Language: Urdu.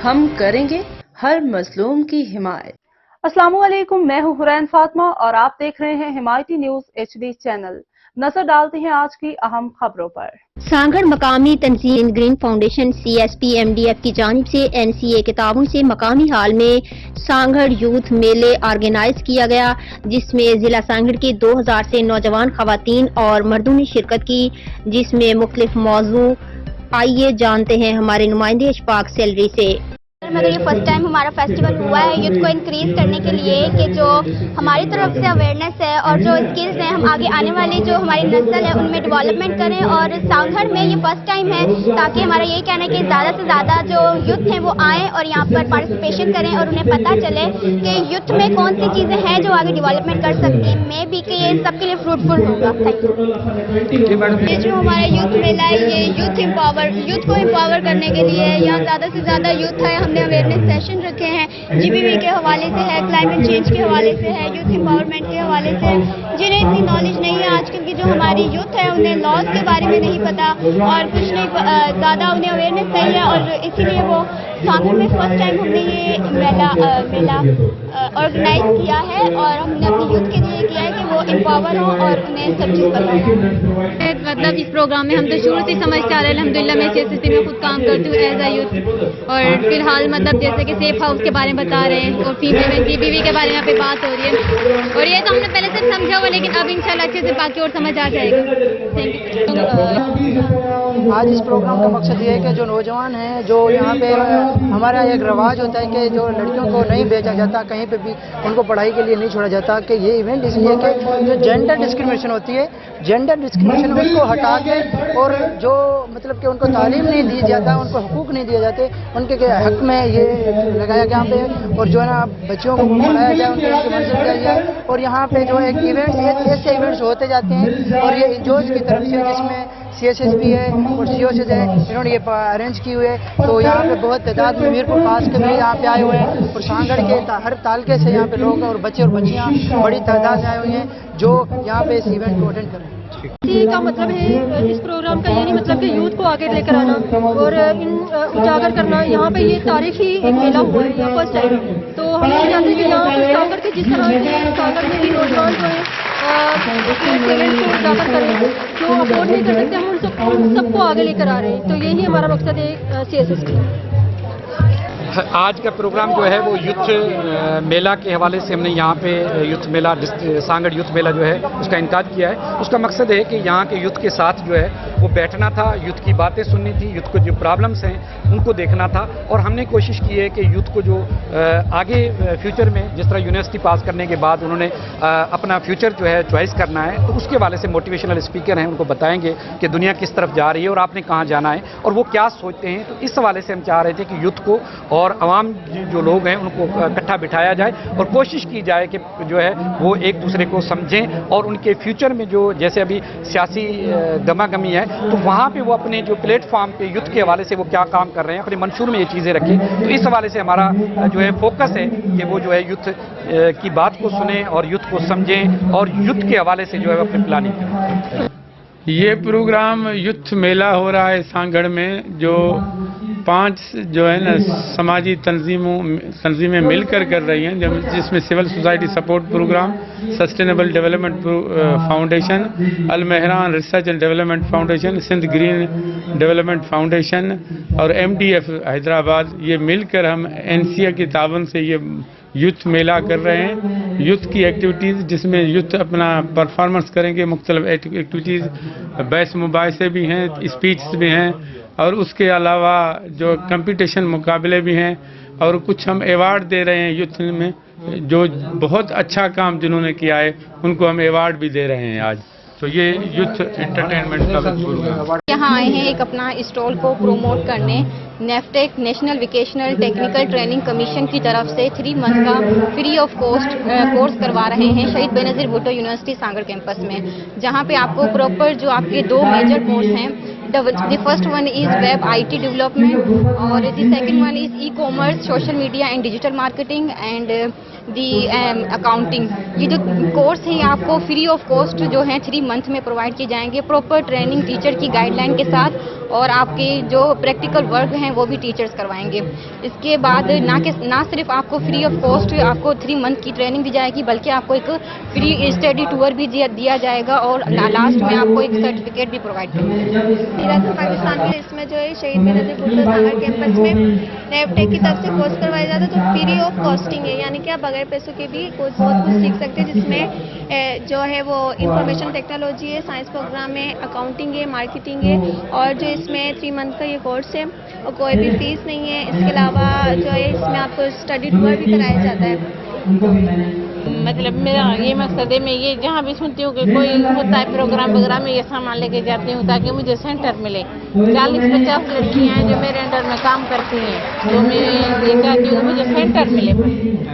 ہم کریں گے ہر مظلوم کی حمایت۔ السلام علیکم، میں ہوں حرین فاطمہ اور آپ دیکھ رہے ہیں حمایتی نیوز HD چینل۔ نظر ڈالتے ہیں آج کی اہم خبروں پر۔ سانگڑ مقامی تنظیم گرین فاؤنڈیشن CSP MDF کی جانب سے NCA کے تعاون سے مقامی ہال میں سانگڑ یوتھ میلے آرگنائز کیا گیا، جس میں ضلع سانگڑ کے 2000 سے نوجوان خواتین اور مردوں نے شرکت کی، جس میں مختلف موضوع۔ آئیے جانتے ہیں ہمارے نمائندے اشفاق سیلری سے۔ مگر یہ فرسٹ ٹائم ہمارا فیسٹیول ہوا ہے یوتھ کو انکریز کرنے کے لیے کہ جو ہماری طرف سے اویئرنیس ہے اور جو اسکلز ہیں ہم آگے آنے والی جو ہماری نسل ہے ان میں ڈیولپمنٹ کریں، اور سانگھڑ میں یہ فرسٹ ٹائم ہے تاکہ ہمارا یہی کہنا ہے کہ زیادہ سے زیادہ جو یوتھ ہیں وہ آئیں اور یہاں پر پارٹیسپیشن کریں اور انہیں پتہ چلے کہ یوتھ میں کون سی چیزیں ہیں جو آگے ڈیولپمنٹ کر سکتی ہیں، میں بھی کہ یہ سب کے لیے فروٹفل ہوگا۔ Thank you. یہ جو ہمارا یوتھ میلہ ہے یہ یوتھ کو امپاور کرنے کے لیے ہے، یہاں زیادہ سے زیادہ یوتھ ہے، ہم نے اویئرنیس سیشن رکھے ہیں GBV کے حوالے سے ہے، کلائمیٹ چینج کے حوالے سے ہے، یوتھ امپاورمنٹ کے حوالے سے ہے۔ جنہیں اتنی نالج نہیں ہے آج کل کی جو ہماری یوتھ ہے انہیں لاز کے بارے میں نہیں پتا اور کچھ نہیں زیادہ انہیں اویئرنیس نہیں ہے، اور اسی لیے وہ سانگڑ میں فرسٹ ٹائم ہم نے یہ میلہ آرگنائز کیا ہے اور ہم نے اپنی یوتھ کے لیے کیا ہے کہ وہ امپاور ہوں اور انہیں سب چیز پتہ ہے۔ مطلب اس پروگرام میں ہم تو شروع سے سمجھتے آ رہے ہیں، الحمدللہ میں CSP میں خود کام کرتی ہوں ایز اے یوتھ، اور فی الحال مطلب جیسے کہ سیف ہاؤس کے بارے میں بتا رہے ہیں اور فیمیل میں GBV کے بارے میں یہاں پہ بات ہو رہی ہے، اور یہ تو ہم نے پہلے سے سمجھا ہوا لیکن اب انشاءاللہ اچھے سے باقی اور سمجھ آ جائے گا۔ آج اس پروگرام کا مقصد یہ ہے کہ جو نوجوان ہیں، جو یہاں پہ ہمارا ایک رواج ہوتا ہے کہ جو لڑکیوں کو نہیں بھیجا جاتا کہیں پہ بھی، ان کو پڑھائی کے لیے نہیں چھوڑا جاتا، کہ یہ ایونٹ اس لیے کہ جو جینڈر ڈسکریمنیشن ہوتی ہے، جینڈر ڈسکریمنیشن ان کو ہٹا کے، اور جو مطلب کہ ان کو تعلیم نہیں دی جاتا، ان کو حقوق نہیں دیے جاتے، ان کے حق میں یہ لگایا گیا پہ، اور جو ہے نا بچوں کو پڑھایا جائے، ان کی منزل کیا جائے، اور یہاں پہ جو ایک ایونٹس ایسے ایونٹس ہوتے جاتے ہیں، اور یہ انجوز کی طرف سے جس میں CSSB ہے اور COSS ہے، انہوں نے یہ ارینج کی ہوئے، تو یہاں پہ بہت تعداد میں میرپور پاس کے بھی یہاں پہ آئے ہوئے ہیں، اور سانگڑ کے ہر تعلقے سے یہاں پہ لوگ اور بچے اور بچیاں بڑی تعداد میں آئے ہوئے ہیں جو یہاں پہ اس ایونٹ کو اٹینڈ کریں۔ کا مطلب ہے اس پروگرام کا یہ نہیں مطلب کہ یوتھ کو آگے لے کر آنا اور اجاگر کرنا، یہاں پہ یہ تاریخی ایک میلہ ہوا ہے یہاں فرسٹ ٹائم، تو ہم یہ چاہتے ہیں کہ یہاں پہ سانگڑ کے جس طرح سے سانگڑ میں بھی نوجوان جو ہیں ٹیلنٹ کو اجاگر کریں، جو افورڈ نہیں کر سکتے ہم ان سب کو آگے لے کر آ رہے ہیں، تو یہی ہمارا مقصد ہے CSS کا۔ آج کا پروگرام جو ہے وہ یوتھ میلہ کے حوالے سے ہم نے یہاں پہ یوتھ میلہ سانگڑ یوتھ میلہ جو ہے اس کا انعقاد کیا ہے۔ اس کا مقصد ہے کہ یہاں کے یوتھ کے ساتھ جو ہے وہ بیٹھنا تھا، یوتھ کی باتیں سننی تھی، یوتھ کو جو پرابلمس ہیں ان کو دیکھنا تھا، اور ہم نے کوشش کی ہے کہ یوتھ کو جو آگے فیوچر میں جس طرح یونیورسٹی پاس کرنے کے بعد انہوں نے اپنا فیوچر جو ہے چوائس کرنا ہے، تو اس کے حوالے سے موٹیویشنل اسپیکر ہیں، ان کو بتائیں گے کہ دنیا کس طرف جا رہی ہے اور آپ نے کہاں جانا ہے اور وہ کیا سوچتے ہیں۔ تو اس حوالے سے ہم چاہ رہے تھے کہ یوتھ کو اور عوام جو لوگ ہیں ان کو اکٹھا بٹھایا جائے اور کوشش کی جائے کہ جو ہے وہ ایک دوسرے کو سمجھیں، اور ان کے فیوچر میں جو جیسے ابھی سیاسی گما گمی ہے تو وہاں پہ وہ اپنے جو پلیٹ فارم پہ یوتھ کے حوالے سے وہ کیا کام کر رہے ہیں، اپنے منشور میں یہ چیزیں رکھیں۔ تو اس حوالے سے ہمارا جو ہے فوکس ہے کہ وہ جو ہے یوتھ کی بات کو سنیں اور یوتھ کو سمجھیں اور یوتھ کے حوالے سے جو ہے اپنی پلاننگ کریں۔ یہ پروگرام یوتھ میلہ ہو رہا ہے سانگڑ میں، جو 5 جو ہے نا سماجی تنظیمیں مل کر رہی ہیں، جس میں civil society support program, sustainable development foundation, Almehran research and development foundation, Sindh green development foundation اور MDF حیدرآباد، یہ مل کر ہم NCA کے تعاون سے یہ یوتھ میلہ کر رہے ہیں۔ یوتھ کی ایکٹیویٹیز جس میں یوتھ اپنا پرفارمنس کریں گے، مختلف ایکٹیویٹیز، بحث مباحثے بھی ہیں، اسپیچز بھی ہیں، اور اس کے علاوہ جو کمپٹیشن مقابلے بھی ہیں، اور کچھ ہم ایوارڈ دے رہے ہیں یوتھ میں، جو بہت اچھا کام جنہوں نے کیا ہے ان کو ہم ایوارڈ بھی دے رہے ہیں آج۔ تو یہ یوتھ انٹرٹینمنٹ کا پروگرام یہاں آئے ہیں ایک اپنا اسٹال کو پروموٹ کرنے۔ نیفٹیک national vocational technical training commission کی طرف سے 3 منتھ کا فری آف کاسٹ کورس کروا رہے ہیں شہید بینظیر بھٹو یونیورسٹی سانگڑ کیمپس میں، جہاں پہ آپ کو پراپر جو آپ کے 2 میجر کورس ہیں، the first one is web IT development اور the second one is e-commerce, social media and digital marketing and the accounting۔ یہ جو کورس ہے آپ کو فری آف کاسٹ جو ہیں 3 منتھ میں پرووائڈ کیے جائیں گے، پراپر ٹریننگ ٹیچر کی گائیڈ لائن کے ساتھ، اور آپ کے جو پریکٹیکل ورک ہیں وہ بھی ٹیچرز کروائیں گے. اس کے بعد نہ صرف آپ کو فری آف کاسٹ آپ کو 3 منتھ کی ٹریننگ دی جائے گی بلکہ آپ کو ایک فری اسٹڈی ٹور بھی دیا جائے گا اور لاسٹ میں آپ کو ایک سرٹیفکیٹ بھی پرووائڈ کریں گے. پاکستان میں اس میں جو ہے شہید بینظیر بھٹو سانگھڑ کیمپس میں نیفٹیک کی طرف سے کورس کروایا جاتا ہے تو فری آف کاسٹنگ ہے, یعنی کہ آپ بغیر پیسوں کے بھی بہت کچھ سیکھ سکتے ہیں, جس میں جو ہے وہ انفارمیشن ٹیکنالوجی ہے, سائنس پروگرام ہے, اکاؤنٹنگ ہے, مارکیٹنگ ہے, اور جو اس میں 3 منتھ کا یہ کورس ہے اور کوئی بھی فیس نہیں ہے. اس کے علاوہ جو ہے اس میں آپ کو اسٹڈی ٹور بھی کرایا جاتا ہے. مطلب میرا یہ مقصد ہے, میں یہ جہاں بھی سنتی ہوں کہ کوئی ہوتا ہے پروگرام وغیرہ میں یہ سامان لے کے جاتی ہوں تاکہ مجھے سینٹر ملے. 40-50 لڑکیاں ہیں جو میرے انڈر میں کام کرتی ہیں, تو میں یہ چاہتی ہوں مجھے سینٹر ملے.